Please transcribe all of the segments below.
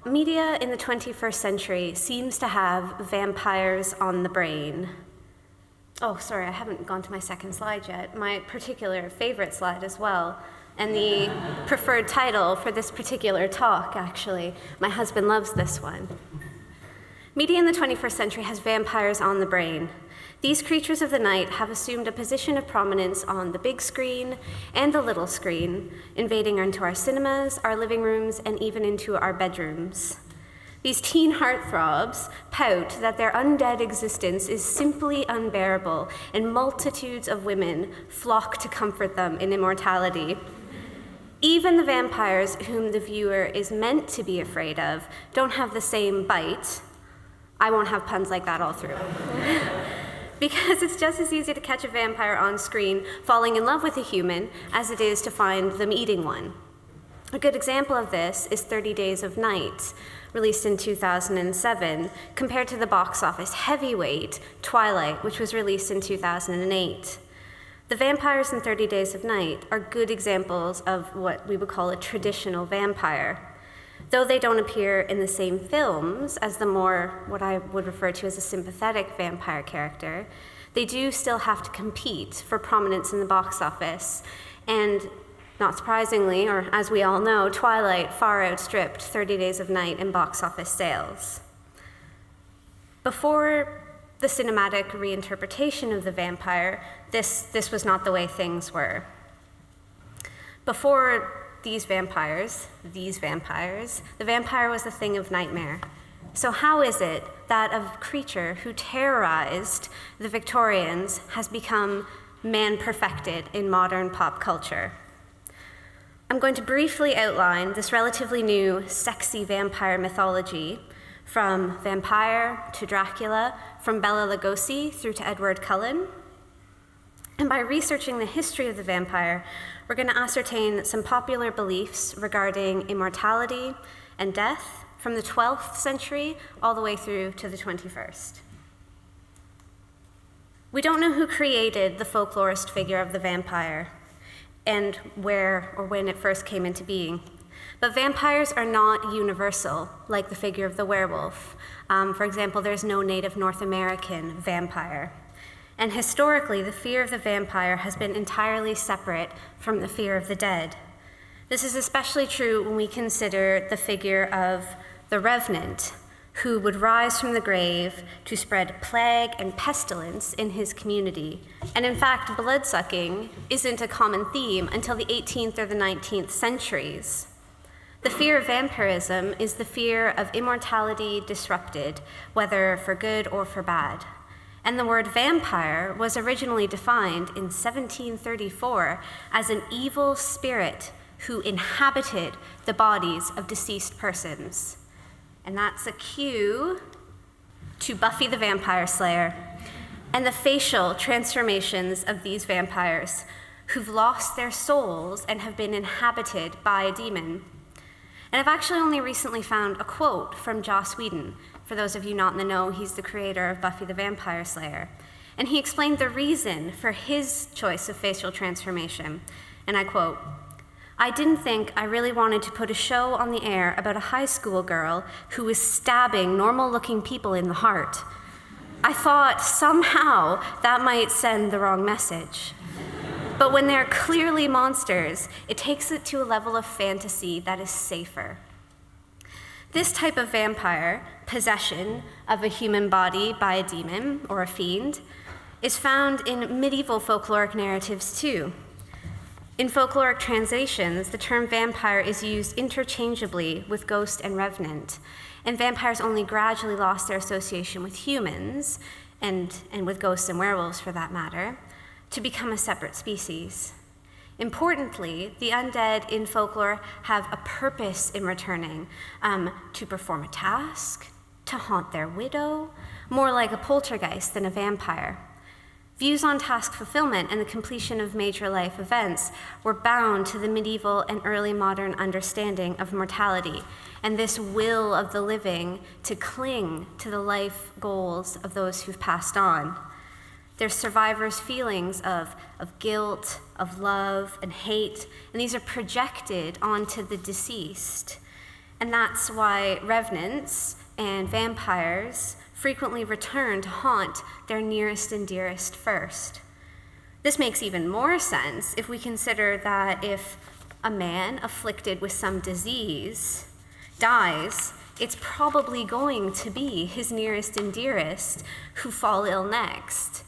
Media in the 21st century seems to have vampires on the brain. Oh, sorry, I haven't gone to my second slide yet. My particular favorite slide as well, and the preferred title for this particular talk, actually. My husband loves this one. Media in the 21st century has vampires on the brain. These creatures of the night have assumed a position of prominence on the big screen and the little screen, invading into our cinemas, our living rooms, and even into our bedrooms. These teen heartthrobs pout that their undead existence is simply unbearable, and multitudes of women flock to comfort them in immortality. Even the vampires whom the viewer is meant to be afraid of don't have the same bite. I won't have puns like that all through. Because it's just as easy to catch a vampire on screen falling in love with a human as it is to find them eating one. A good example of this is 30 Days of Night, released in 2007, compared to the box office heavyweight Twilight, which was released in 2008. The vampires in 30 Days of Night are good examples of what we would call a traditional vampire. Though they don't appear in the same films as the more, what I would refer to as a sympathetic vampire character, they do still have to compete for prominence in the box office. And not surprisingly, or as we all know, Twilight far outstripped 30 Days of Night in box office sales. Before the cinematic reinterpretation of the vampire, this was not the way things were. Before the vampire was a thing of nightmare. So how is it that a creature who terrorized the Victorians has become man-perfected in modern pop culture? I'm going to briefly outline this relatively new, sexy vampire mythology, from vampire to Dracula, from Bela Lugosi through to Edward Cullen. And by researching the history of the vampire, we're going to ascertain some popular beliefs regarding immortality and death from the 12th century all the way through to the 21st. We don't know who created the folklorist figure of the vampire and where or when it first came into being. But vampires are not universal, like the figure of the werewolf. For example, there's no native North American vampire. And historically, the fear of the vampire has been entirely separate from the fear of the dead. This is especially true when we consider the figure of the revenant, who would rise from the grave to spread plague and pestilence in his community. And in fact, blood-sucking isn't a common theme until the 18th or the 19th centuries. The fear of vampirism is the fear of immortality disrupted, whether for good or for bad. And the word vampire was originally defined in 1734 as an evil spirit who inhabited the bodies of deceased persons. And that's a cue to Buffy the Vampire Slayer and the facial transformations of these vampires who've lost their souls and have been inhabited by a demon. And I've actually only recently found a quote from Joss Whedon. For those of you not in the know, he's the creator of Buffy the Vampire Slayer. And he explained the reason for his choice of facial transformation. And I quote, "I didn't think I really wanted to put a show on the air about a high school girl who was stabbing normal-looking people in the heart. I thought somehow that might send the wrong message. But when they're clearly monsters, it takes it to a level of fantasy that is safer." This type of vampire, possession of a human body by a demon or a fiend, is found in medieval folkloric narratives too. In folkloric translations, the term vampire is used interchangeably with ghost and revenant, and vampires only gradually lost their association with humans, and with ghosts and werewolves for that matter, to become a separate species. Importantly, the undead in folklore have a purpose in returning, to perform a task, to haunt their widow, more like a poltergeist than a vampire. Views on task fulfillment and the completion of major life events were bound to the medieval and early modern understanding of mortality, and this will of the living to cling to the life goals of those who've passed on. There's survivors' feelings of guilt, of love, and hate, and these are projected onto the deceased. And that's why revenants and vampires frequently return to haunt their nearest and dearest first. This makes even more sense if we consider that if a man afflicted with some disease dies, it's probably going to be his nearest and dearest who fall ill next,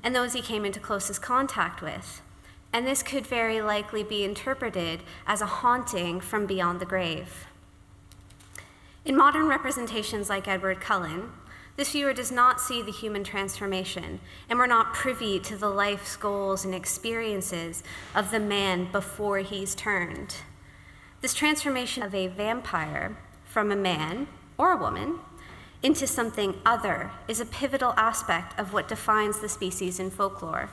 and those he came into closest contact with. And this could very likely be interpreted as a haunting from beyond the grave. In modern representations like Edward Cullen, this viewer does not see the human transformation, and we're not privy to the life's goals and experiences of the man before he's turned. This transformation of a vampire from a man or a woman into something other is a pivotal aspect of what defines the species in folklore.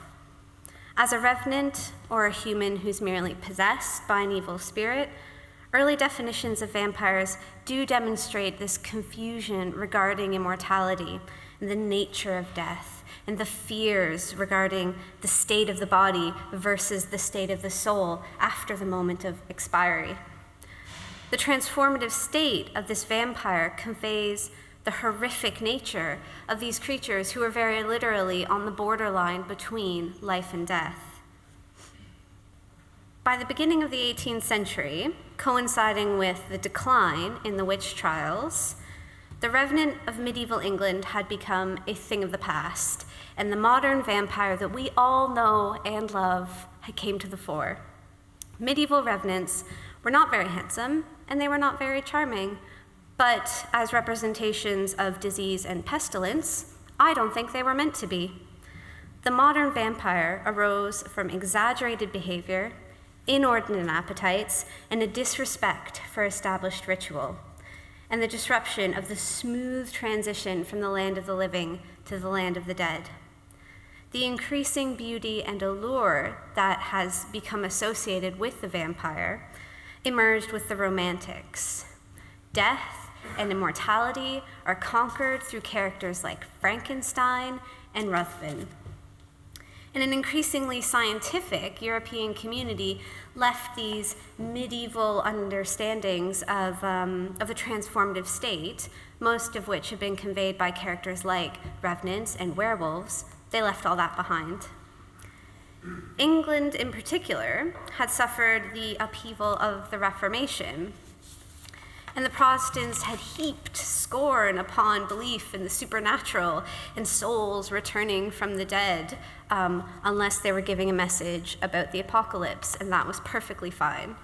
As a revenant or a human who's merely possessed by an evil spirit, early definitions of vampires do demonstrate this confusion regarding immortality and the nature of death, and the fears regarding the state of the body versus the state of the soul after the moment of expiry. The transformative state of this vampire conveys the horrific nature of these creatures who are very literally on the borderline between life and death. By the beginning of the 18th century, coinciding with the decline in the witch trials, the revenant of medieval England had become a thing of the past, and the modern vampire that we all know and love had came to the fore. Medieval revenants were not very handsome, and they were not very charming, but as representations of disease and pestilence, I don't think they were meant to be. The modern vampire arose from exaggerated behavior, inordinate appetites, and a disrespect for established ritual, and the disruption of the smooth transition from the land of the living to the land of the dead. The increasing beauty and allure that has become associated with the vampire emerged with the Romantics. Death and immortality are conquered through characters like Frankenstein and Ruthven. And an increasingly scientific European community left these medieval understandings of the transformative state, most of which have been conveyed by characters like revenants and werewolves. They left all that behind. England, in particular, had suffered the upheaval of the Reformation, and the Protestants had heaped scorn upon belief in the supernatural and souls returning from the dead, unless they were giving a message about the apocalypse, and that was perfectly fine.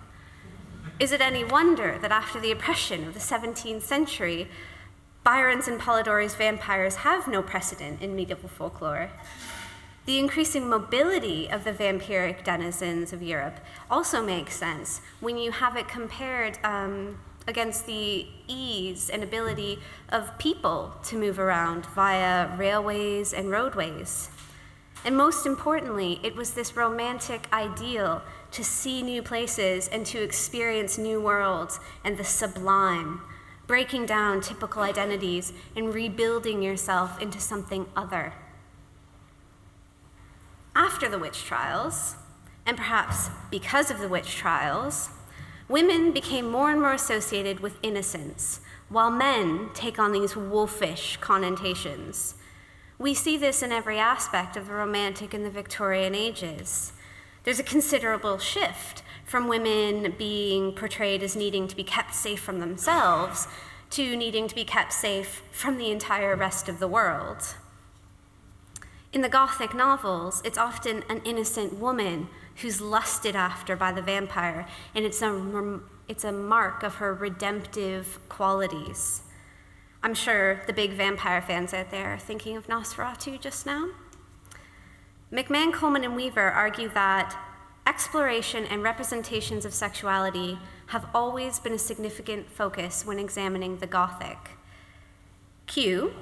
Is it any wonder that after the oppression of the 17th century, Byron's and Polidori's vampires have no precedent in medieval folklore? The increasing mobility of the vampiric denizens of Europe also makes sense when you have it compared against the ease and ability of people to move around via railways and roadways. And most importantly, it was this romantic ideal to see new places and to experience new worlds and the sublime, breaking down typical identities and rebuilding yourself into something other. After the witch trials, and perhaps because of the witch trials, women became more and more associated with innocence, while men take on these wolfish connotations. We see this in every aspect of the Romantic and the Victorian ages. There's a considerable shift from women being portrayed as needing to be kept safe from themselves to needing to be kept safe from the entire rest of the world. In the Gothic novels, it's often an innocent woman who's lusted after by the vampire, and it's a mark of her redemptive qualities. I'm sure the big vampire fans out there are thinking of Nosferatu just now. McMahon, Coleman, and Weaver argue that exploration and representations of sexuality have always been a significant focus when examining the Gothic. Q,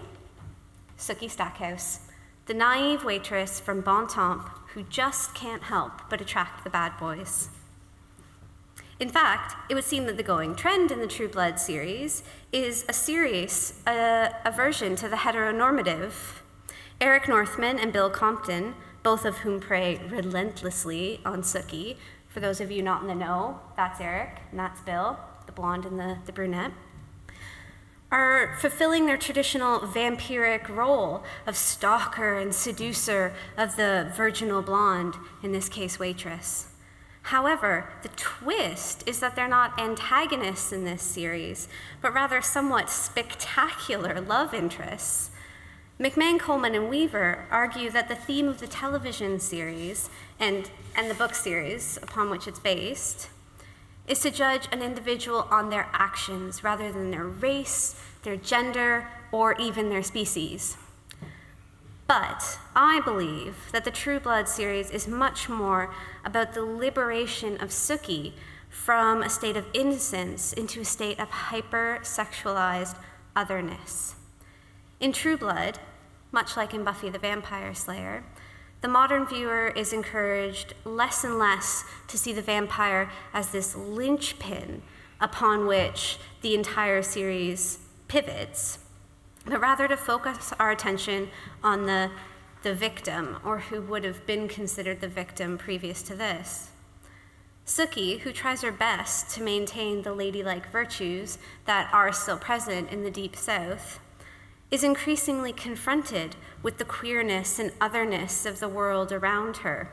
Sookie Stackhouse, the naive waitress from Bon Temps who just can't help but attract the bad boys. In fact, it would seem that the going trend in the True Blood series is a serious aversion to the heteronormative. Eric Northman and Bill Compton, both of whom prey relentlessly on Sookie. For those of you not in the know, that's Eric and that's Bill, the blonde and the brunette, are fulfilling their traditional vampiric role of stalker and seducer of the virginal blonde, in this case waitress. However, the twist is that they're not antagonists in this series, but rather somewhat spectacular love interests. McMahon, Coleman, and Weaver argue that the theme of the television series and the book series upon which it's based is to judge an individual on their actions rather than their race, their gender, or even their species. But I believe that the True Blood series is much more about the liberation of Sookie from a state of innocence into a state of hyper-sexualized otherness. In True Blood, much like in Buffy the Vampire Slayer, the modern viewer is encouraged less and less to see the vampire as this linchpin upon which the entire series pivots, but rather to focus our attention on the victim, or who would have been considered the victim previous to this. Sookie, who tries her best to maintain the ladylike virtues that are still present in the Deep South, is increasingly confronted with the queerness and otherness of the world around her.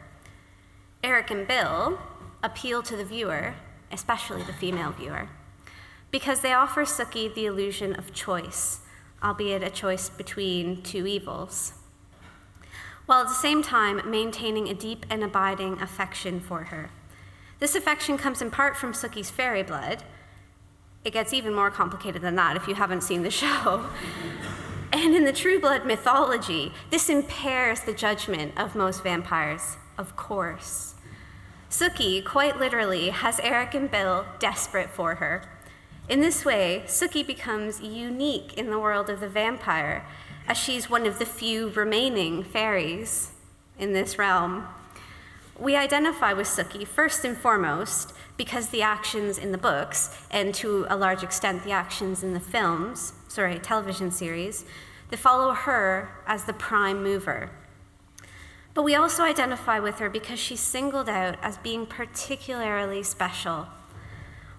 Eric and Bill appeal to the viewer, especially the female viewer, because they offer Sookie the illusion of choice, albeit a choice between two evils, while at the same time maintaining a deep and abiding affection for her. This affection comes in part from Sookie's fairy blood. It gets even more complicated than that if you haven't seen the show. And in the True Blood mythology, this impairs the judgment of most vampires, of course. Sookie, quite literally, has Eric and Bill desperate for her. In this way, Sookie becomes unique in the world of the vampire, as she's one of the few remaining fairies in this realm. We identify with Sookie first and foremost because the actions in the books, and to a large extent the actions in the television series, they follow her as the prime mover. But we also identify with her because she's singled out as being particularly special.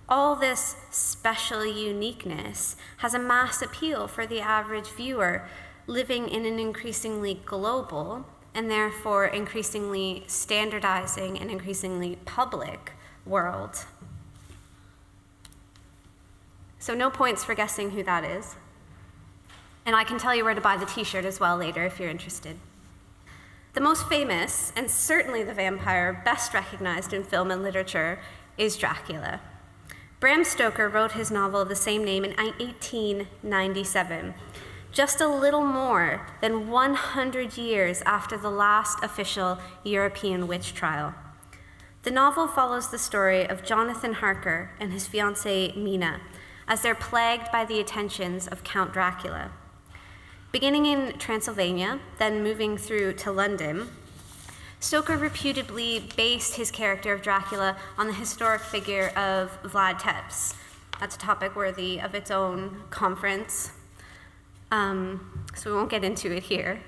All this special uniqueness has a mass appeal for the average viewer living in an increasingly global and therefore increasingly standardizing and increasingly public world. So no points for guessing who that is. And I can tell you where to buy the t-shirt as well later if you're interested. The most famous, and certainly the vampire best recognized in film and literature, is Dracula. Bram Stoker wrote his novel of the same name in 1897, just a little more than 100 years after the last official European witch trial. The novel follows the story of Jonathan Harker and his fiancée Mina as they're plagued by the attentions of Count Dracula. Beginning in Transylvania, then moving through to London, Stoker reputedly based his character of Dracula on the historic figure of Vlad Tepes. That's a topic worthy of its own conference, so we won't get into it here.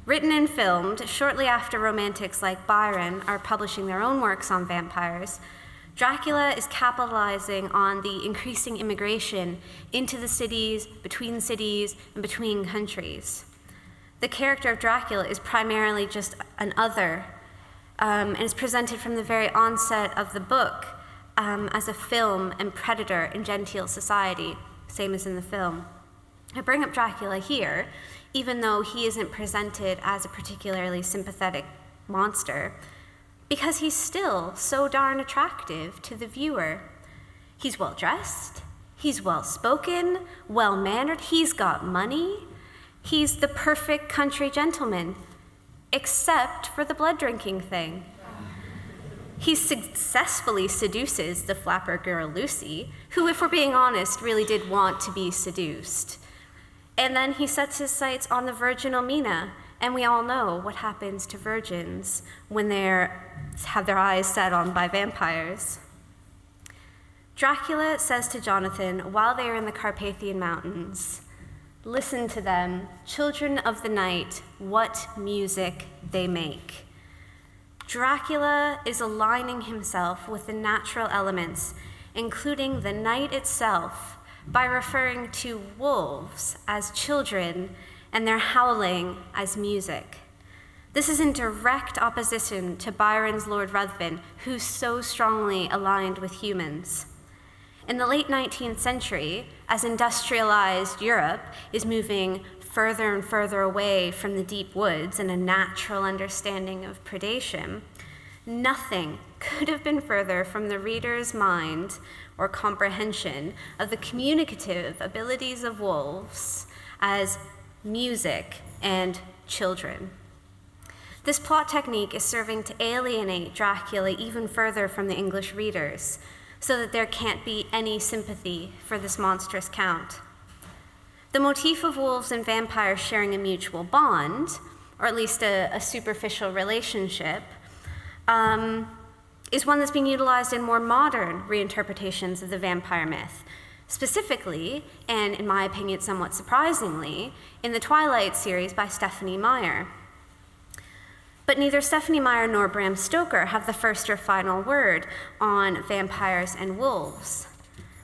Written and filmed shortly after romantics like Byron are publishing their own works on vampires, Dracula is capitalizing on the increasing immigration into the cities, and between countries. The character of Dracula is primarily just an other, and is presented from the very onset of the book as a film and predator in genteel society, same as in the film. I bring up Dracula here, even though he isn't presented as a particularly sympathetic monster, because he's still so darn attractive to the viewer. He's well-dressed, he's well-spoken, well-mannered, he's got money. He's the perfect country gentleman, except for the blood-drinking thing. He successfully seduces the flapper girl Lucy, who, if we're being honest, really did want to be seduced. And then he sets his sights on the virginal Mina, and we all know what happens to virgins when they have their eyes set on by vampires. Dracula says to Jonathan while they are in the Carpathian Mountains, "Listen to them, children of the night, what music they make." Dracula is aligning himself with the natural elements including the night itself, by referring to wolves as children and their howling as music. This is in direct opposition to Byron's Lord Ruthven, who so strongly aligned with humans. In the late 19th century, as industrialized Europe is moving further and further away from the deep woods and a natural understanding of predation, nothing could have been further from the reader's mind or comprehension of the communicative abilities of wolves as music and children. This plot technique is serving to alienate Dracula even further from the English readers, so that there can't be any sympathy for this monstrous count. The motif of wolves and vampires sharing a mutual bond, or at least a superficial relationship, is one that's being utilized in more modern reinterpretations of the vampire myth, specifically, and in my opinion somewhat surprisingly, in the Twilight series by Stephenie Meyer. But neither Stephenie Meyer nor Bram Stoker have the first or final word on vampires and wolves.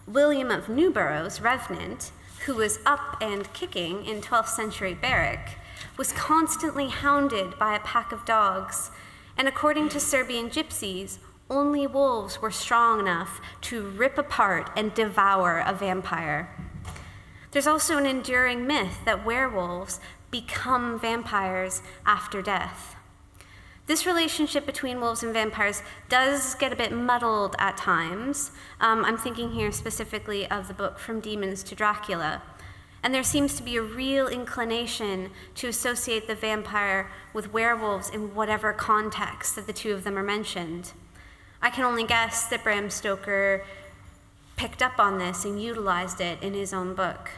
William of Newborough's Revenant, who was up and kicking in 12th century Berwick, was constantly hounded by a pack of dogs, and according to Serbian gypsies, only wolves were strong enough to rip apart and devour a vampire. There's also an enduring myth that werewolves become vampires after death. This relationship between wolves and vampires does get a bit muddled at times. I'm thinking here specifically of the book From Demons to Dracula. And there seems to be a real inclination to associate the vampire with werewolves in whatever context that the two of them are mentioned. I can only guess that Bram Stoker picked up on this and utilized it in his own book.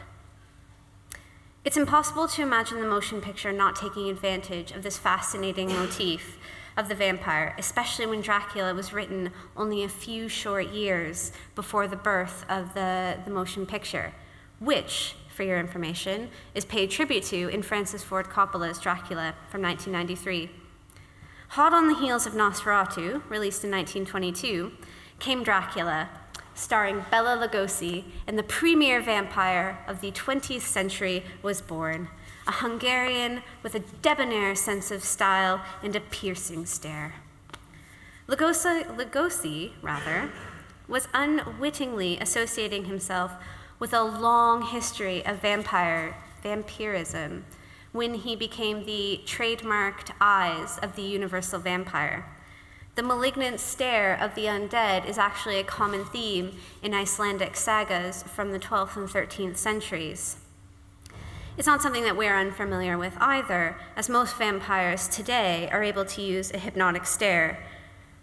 It's impossible to imagine the motion picture not taking advantage of this fascinating motif of the vampire, especially when Dracula was written only a few short years before the birth of the motion picture, which, for your information, is paid tribute to in Francis Ford Coppola's Dracula from 1993. Hot on the heels of Nosferatu, released in 1922, came Dracula, starring Bela Lugosi, and the premier vampire of the 20th century was born, a Hungarian with a debonair sense of style and a piercing stare. Lugosi, was unwittingly associating himself with a long history of vampirism when he became the trademarked eyes of the universal vampire. The malignant stare of the undead is actually a common theme in Icelandic sagas from the 12th and 13th centuries. It's not something that we're unfamiliar with either, as most vampires today are able to use a hypnotic stare.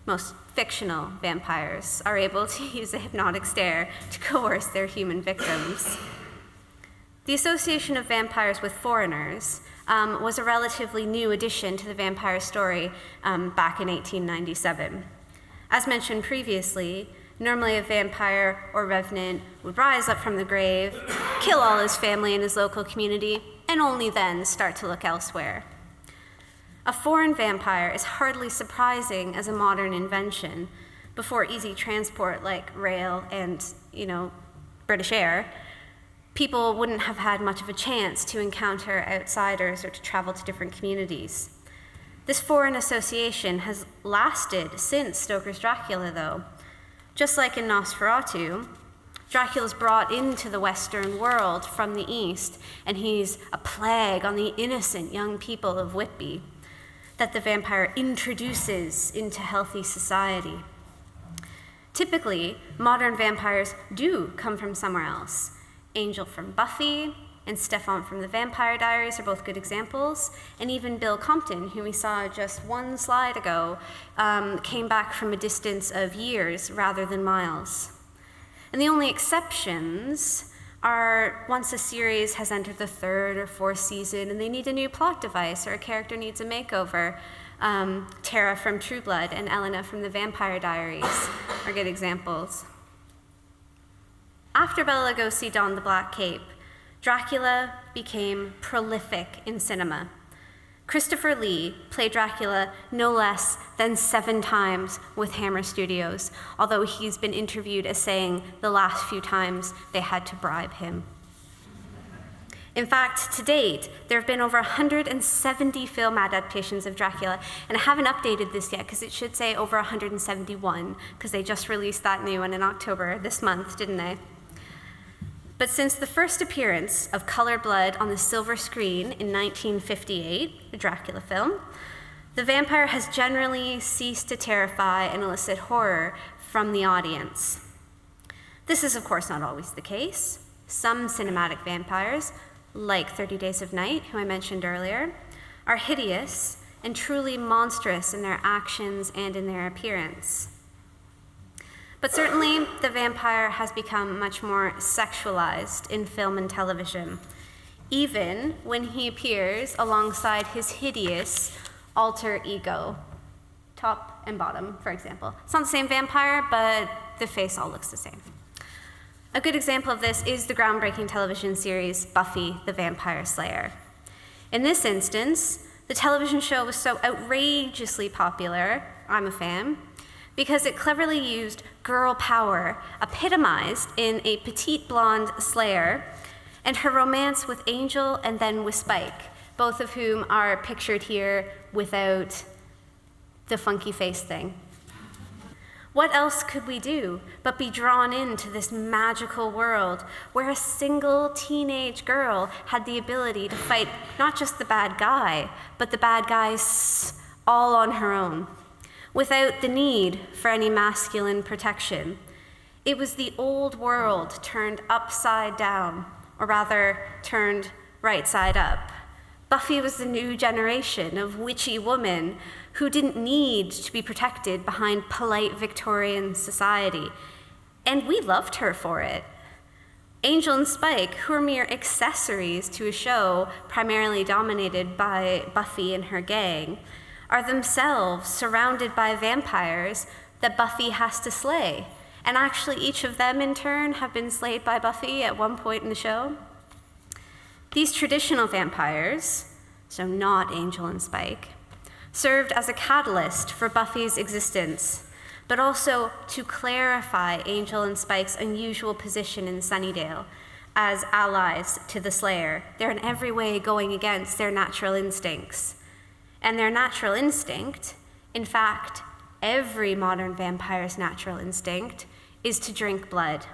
Most fictional vampires are able to use a hypnotic stare to coerce their human victims. The association of vampires with foreigners was a relatively new addition to the vampire story back in 1897. As mentioned previously, normally a vampire or revenant would rise up from the grave, kill all his family and his local community, and only then start to look elsewhere. A foreign vampire is hardly surprising as a modern invention. Before easy transport like rail and, British Air, people wouldn't have had much of a chance to encounter outsiders or to travel to different communities. This foreign association has lasted since Stoker's Dracula, though. Just like in Nosferatu, Dracula's brought into the Western world from the East, and he's a plague on the innocent young people of Whitby that the vampire introduces into healthy society. Typically, modern vampires do come from somewhere else. Angel from Buffy and Stefan from the Vampire Diaries are both good examples, and even Bill Compton, who we saw just one slide ago, came back from a distance of years rather than miles. And the only exceptions are once a series has entered the 3rd or 4th season and they need a new plot device or a character needs a makeover. Tara from True Blood and Elena from the Vampire Diaries are good examples. After Bela Lugosi donned the black cape, Dracula became prolific in cinema. Christopher Lee played Dracula no less than 7 times with Hammer Studios, although he's been interviewed as saying the last few times they had to bribe him. In fact, to date, there have been over 170 film adaptations of Dracula, and I haven't updated this yet because it should say over 171, because they just released that new one in October this month, didn't they? But since the first appearance of colored blood on the silver screen in 1958, the Dracula film, the vampire has generally ceased to terrify and elicit horror from the audience. This is, of course, not always the case. Some cinematic vampires, like 30 Days of Night, who I mentioned earlier, are hideous and truly monstrous in their actions and in their appearance. But certainly, the vampire has become much more sexualized in film and television, even when he appears alongside his hideous alter ego, top and bottom, for example. It's not the same vampire, but the face all looks the same. A good example of this is the groundbreaking television series Buffy the Vampire Slayer. In this instance, the television show was so outrageously popular, I'm a fan, because it cleverly used girl power, epitomized in a petite blonde Slayer, and her romance with Angel and then with Spike, both of whom are pictured here without the funky face thing. What else could we do but be drawn into this magical world where a single teenage girl had the ability to fight not just the bad guy, but the bad guys all on her own, without the need for any masculine protection? It was the old world turned upside down, or rather, turned right side up. Buffy was the new generation of witchy woman who didn't need to be protected behind polite Victorian society, and we loved her for it. Angel and Spike, who are mere accessories to a show primarily dominated by Buffy and her gang, are themselves surrounded by vampires that Buffy has to slay. And actually, each of them, in turn, have been slayed by Buffy at one point in the show. These traditional vampires, so not Angel and Spike, served as a catalyst for Buffy's existence, but also to clarify Angel and Spike's unusual position in Sunnydale as allies to the Slayer. They're in every way going against their natural instincts. And their natural instinct, in fact, every modern vampire's natural instinct, is to drink blood.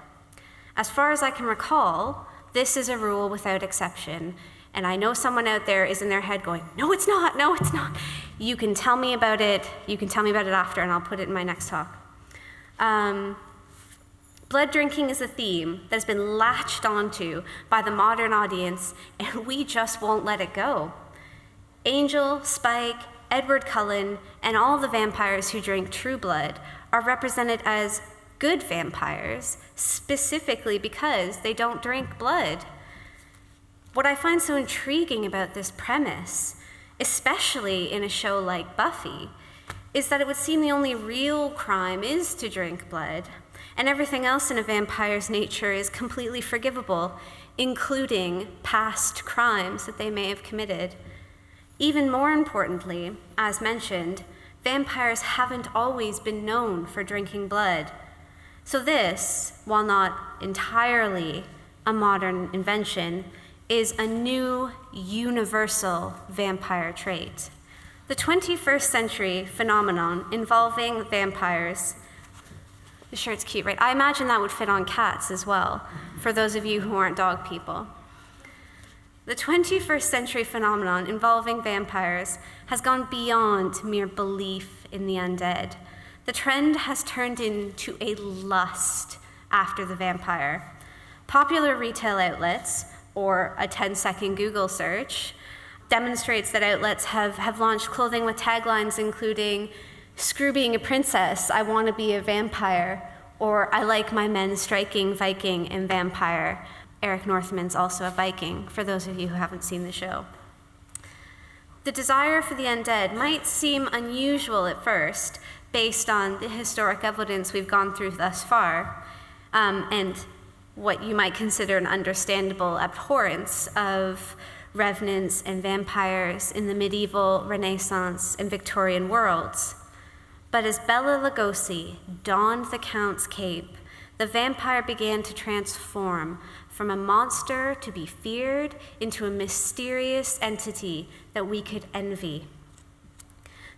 As far as I can recall, this is a rule without exception. And I know someone out there is in their head going, no, it's not, no, it's not. You can tell me about it. You can tell me about it after, and I'll put it in my next talk. Blood drinking is a theme that has been latched onto by the modern audience, and we just won't let it go. Angel, Spike, Edward Cullen, and all the vampires who drink true blood are represented as good vampires, specifically because they don't drink blood. What I find so intriguing about this premise, especially in a show like Buffy, is that it would seem the only real crime is to drink blood, and everything else in a vampire's nature is completely forgivable, including past crimes that they may have committed. Even more importantly, as mentioned, vampires haven't always been known for drinking blood. So this, while not entirely a modern invention, is a new universal vampire trait. The 21st century phenomenon involving vampires. The shirt's cute, right? I imagine that would fit on cats as well, for those of you who aren't dog people. The 21st century phenomenon involving vampires has gone beyond mere belief in the undead. The trend has turned into a lust after the vampire. Popular retail outlets, or a 10-second Google search, demonstrates that outlets have launched clothing with taglines including, "Screw being a princess, I want to be a vampire," or "I like my men striking Viking and vampire." Eric Northman's also a Viking, for those of you who haven't seen the show. The desire for the undead might seem unusual at first, based on the historic evidence we've gone through thus far, and what you might consider an understandable abhorrence of revenants and vampires in the medieval, Renaissance, and Victorian worlds. But as Bela Lugosi donned the Count's cape, the vampire began to transform from a monster to be feared into a mysterious entity that we could envy.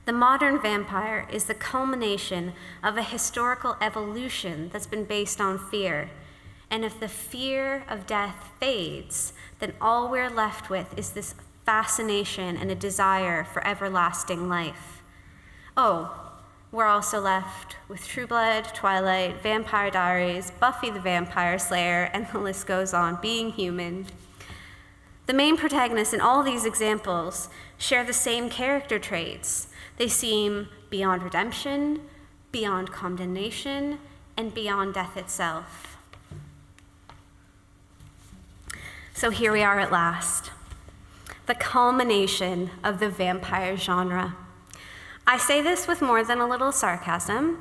The modern vampire is the culmination of a historical evolution that's been based on fear. And if the fear of death fades, then all we're left with is this fascination and a desire for everlasting life. Oh, we're also left with True Blood, Twilight, Vampire Diaries, Buffy the Vampire Slayer, and the list goes on, being human. The main protagonists in all these examples share the same character traits. They seem beyond redemption, beyond condemnation, and beyond death itself. So here we are at last, the culmination of the vampire genre. I say this with more than a little sarcasm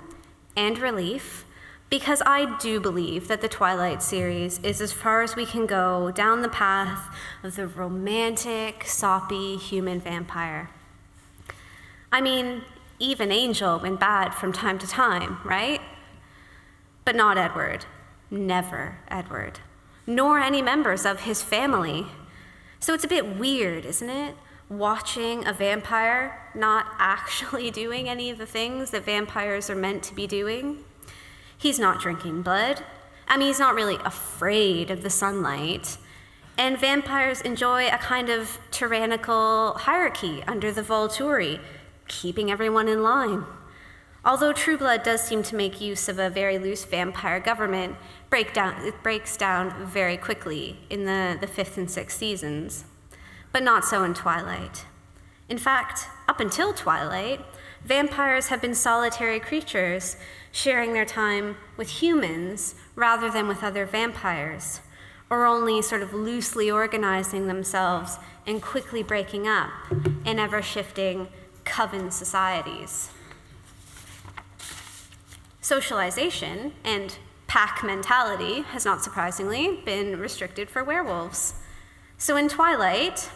and relief, because I do believe that the Twilight series is as far as we can go down the path of the romantic, soppy human vampire. I mean, even Angel went bad from time to time, right? But not Edward. Never Edward. Nor any members of his family. So it's a bit weird, isn't it? Watching a vampire not actually doing any of the things that vampires are meant to be doing. He's not drinking blood. I mean, he's not really afraid of the sunlight. And vampires enjoy a kind of tyrannical hierarchy under the Volturi, keeping everyone in line. Although True Blood does seem to make use of a very loose vampire government, it breaks down very quickly in the 5th and 6th seasons. But not so in Twilight. In fact, up until Twilight, vampires have been solitary creatures, sharing their time with humans rather than with other vampires, or only sort of loosely organizing themselves and quickly breaking up in ever-shifting coven societies. Socialization and pack mentality has not surprisingly been restricted for werewolves. So in Twilight,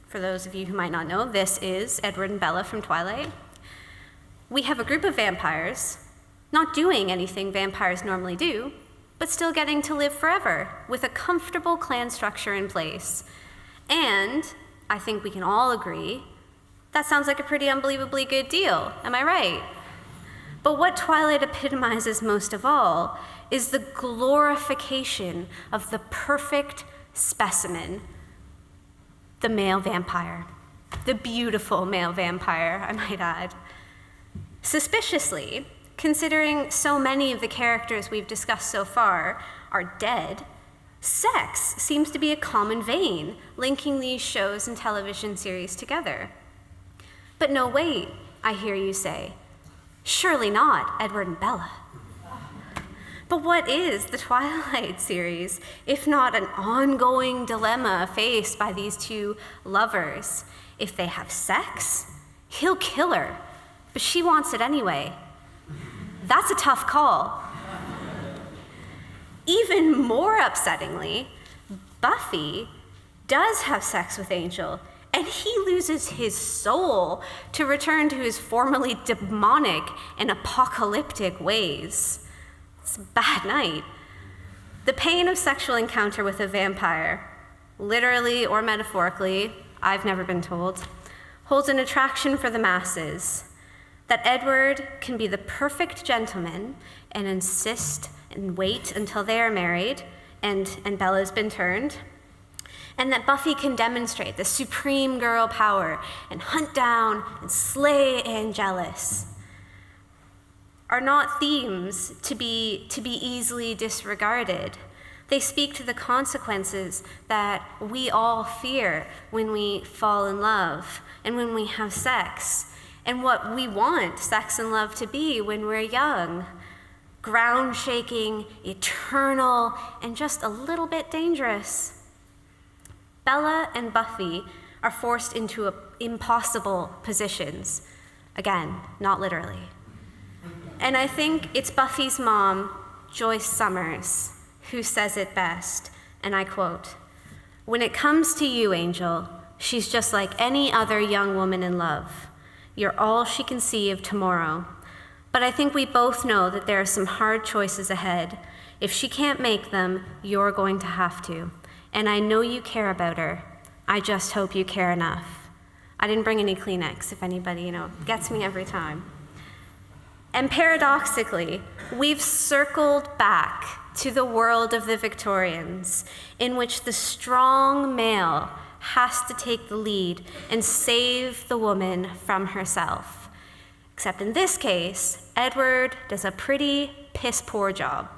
for those of you who might not know, this is Edward and Bella from Twilight. We have a group of vampires, not doing anything vampires normally do, but still getting to live forever with a comfortable clan structure in place. And I think we can all agree, that sounds like a pretty unbelievably good deal, am I right? But what Twilight epitomizes most of all is the glorification of the perfect specimen, the male vampire, the beautiful male vampire, I might add. Suspiciously, considering so many of the characters we've discussed so far are dead, sex seems to be a common vein linking these shows and television series together. But no, wait, I hear you say. Surely not Edward and Bella. But what is the Twilight series, if not an ongoing dilemma faced by these two lovers? If they have sex, he'll kill her, but she wants it anyway. That's a tough call. Even more upsettingly, Buffy does have sex with Angel, and he loses his soul to return to his formerly demonic and apocalyptic ways. It's a bad night. The pain of sexual encounter with a vampire, literally or metaphorically, I've never been told, holds an attraction for the masses. That Edward can be the perfect gentleman and insist and wait until they are married and Bella's been turned. And that Buffy can demonstrate the supreme girl power and hunt down and slay Angelus are not themes to be easily disregarded. They speak to the consequences that we all fear when we fall in love and when we have sex, and what we want sex and love to be when we're young. Ground-shaking, eternal, and just a little bit dangerous. Bella and Buffy are forced into impossible positions. Again, not literally. And I think it's Buffy's mom, Joyce Summers, who says it best, and I quote, "When it comes to you, Angel, She's just like any other young woman in love. You're all she can see of tomorrow. But I think we both know that there are some hard choices ahead. If she can't make them, you're going to have to. And I know you care about her. I just hope you care enough. I didn't bring any Kleenex, if anybody, gets me every time. And paradoxically, we've circled back to the world of the Victorians, in which the strong male has to take the lead and save the woman from herself. Except in this case, Edward does a pretty piss-poor job.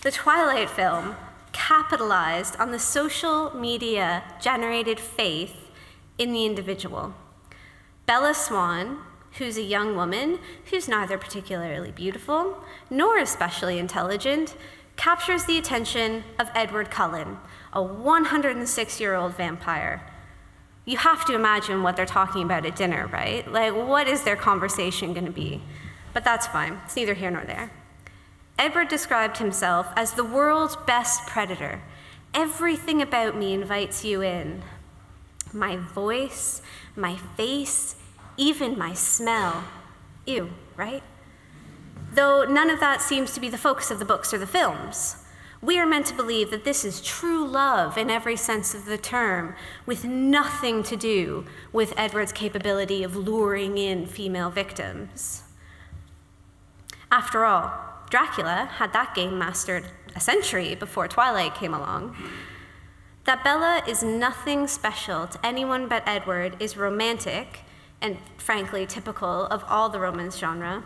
The Twilight film capitalized on the social media-generated faith in the individual. Bella Swan, who's a young woman who's neither particularly beautiful nor especially intelligent, captures the attention of Edward Cullen, a 106-year-old vampire. You have to imagine what they're talking about at dinner, right? Like, what is their conversation going to be? But that's fine. It's neither here nor there. Edward described himself as the world's best predator. Everything about me invites you in. My voice, my face, even my smell. Ew, right? Though none of that seems to be the focus of the books or the films. We are meant to believe that this is true love in every sense of the term, with nothing to do with Edward's capability of luring in female victims. After all, Dracula had that game mastered a century before Twilight came along. That Bella is nothing special to anyone but Edward is romantic, and frankly typical of all the romance genre.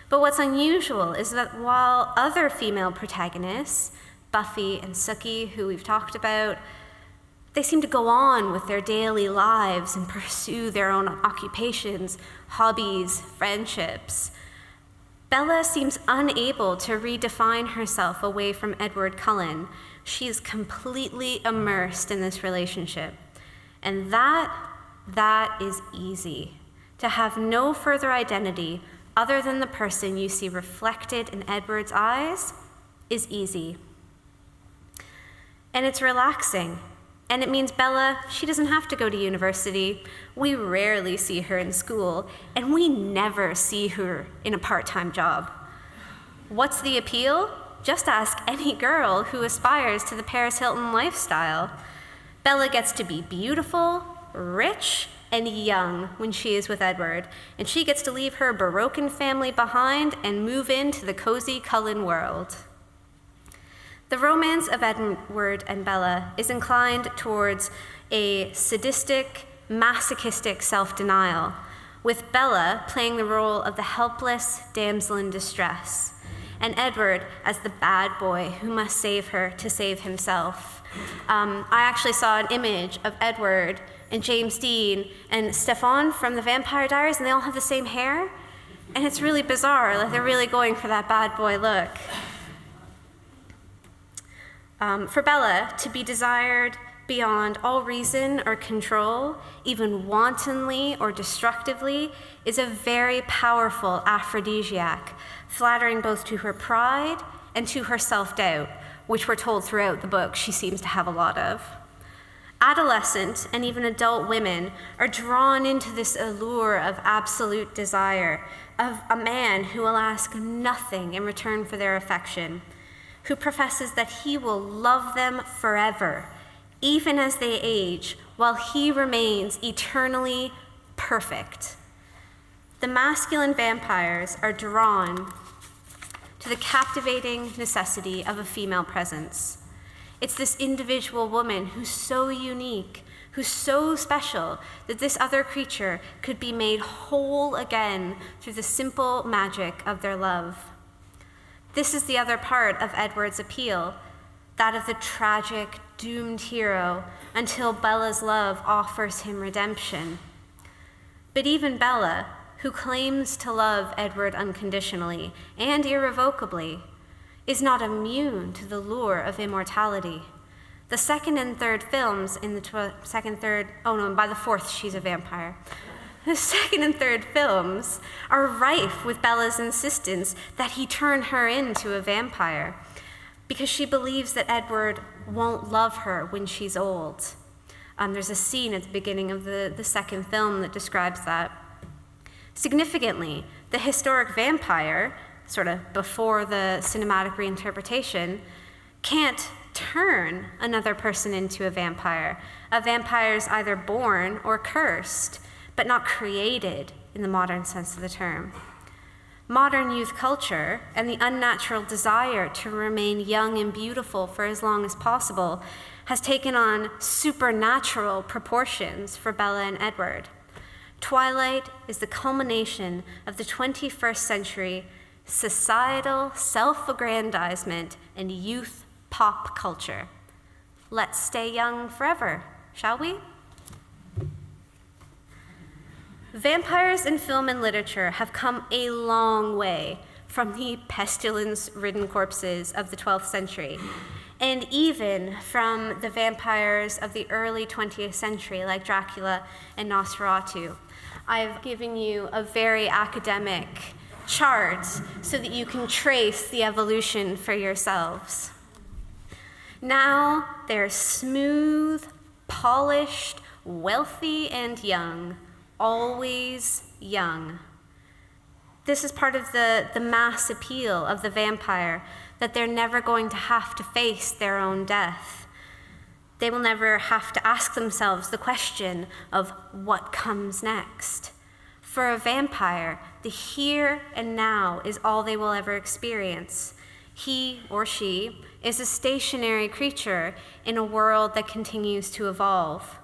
But what's unusual is that while other female protagonists, Buffy and Sookie, who we've talked about, they seem to go on with their daily lives and pursue their own occupations, hobbies, friendships, Bella seems unable to redefine herself away from Edward Cullen. She's completely immersed in this relationship. And that is easy. To have no further identity other than the person you see reflected in Edward's eyes is easy. And it's relaxing. And it means Bella, she doesn't have to go to university. We rarely see her in school, and we never see her in a part-time job. What's the appeal? Just ask any girl who aspires to the Paris Hilton lifestyle. Bella gets to be beautiful, rich, and young when she is with Edward, and she gets to leave her Baroque family behind and move into the cozy Cullen world. The romance of Edward and Bella is inclined towards a sadistic, masochistic self-denial, with Bella playing the role of the helpless damsel in distress, and Edward as the bad boy who must save her to save himself. I actually saw an image of Edward and James Dean and Stefan from the Vampire Diaries, and they all have the same hair, and it's really bizarre. Like, they're really going for that bad boy look. For Bella to be desired beyond all reason or control, even wantonly or destructively, is a very powerful aphrodisiac, flattering both to her pride and to her self-doubt, which we're told throughout the book she seems to have a lot of. Adolescent and even adult women are drawn into this allure of absolute desire, of a man who will ask nothing in return for their affection, who professes that he will love them forever, even as they age, while he remains eternally perfect. The masculine vampires are drawn to the captivating necessity of a female presence. It's this individual woman who's so unique, who's so special, that this other creature could be made whole again through the simple magic of their love. This is the other part of Edward's appeal, that of the tragic, doomed hero, until Bella's love offers him redemption. But even Bella, who claims to love Edward unconditionally and irrevocably, is not immune to the lure of immortality. The second and third films in the by the fourth she's a vampire. The second and third films are rife with Bella's insistence that he turn her into a vampire, because she believes that Edward won't love her when she's old. There's a scene at the beginning of the second film that describes that. Significantly, the historic vampire, sort of before the cinematic reinterpretation, can't turn another person into a vampire. A vampire is either born or cursed, but not created in the modern sense of the term. Modern youth culture and the unnatural desire to remain young and beautiful for as long as possible has taken on supernatural proportions for Bella and Edward. Twilight is the culmination of the 21st century societal self-aggrandizement and youth pop culture. Let's stay young forever, shall we? Vampires in film and literature have come a long way from the pestilence-ridden corpses of the 12th century, and even from the vampires of the early 20th century, like Dracula and Nosferatu. I've given you a very academic chart so that you can trace the evolution for yourselves. Now they're smooth, polished, wealthy, and young. Always young. This is part of the mass appeal of the vampire, that they're never going to have to face their own death. They will never have to ask themselves the question of what comes next. For a vampire, the here and now is all they will ever experience. He or she is a stationary creature in a world that continues to evolve.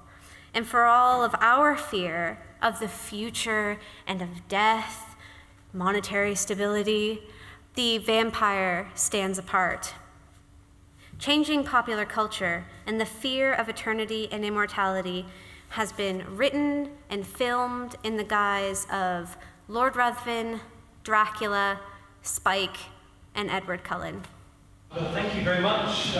And for all of our fear of the future and of death, monetary stability, the vampire stands apart. Changing popular culture and the fear of eternity and immortality has been written and filmed in the guise of Lord Ruthven, Dracula, Spike, and Edward Cullen. Well, thank you very much.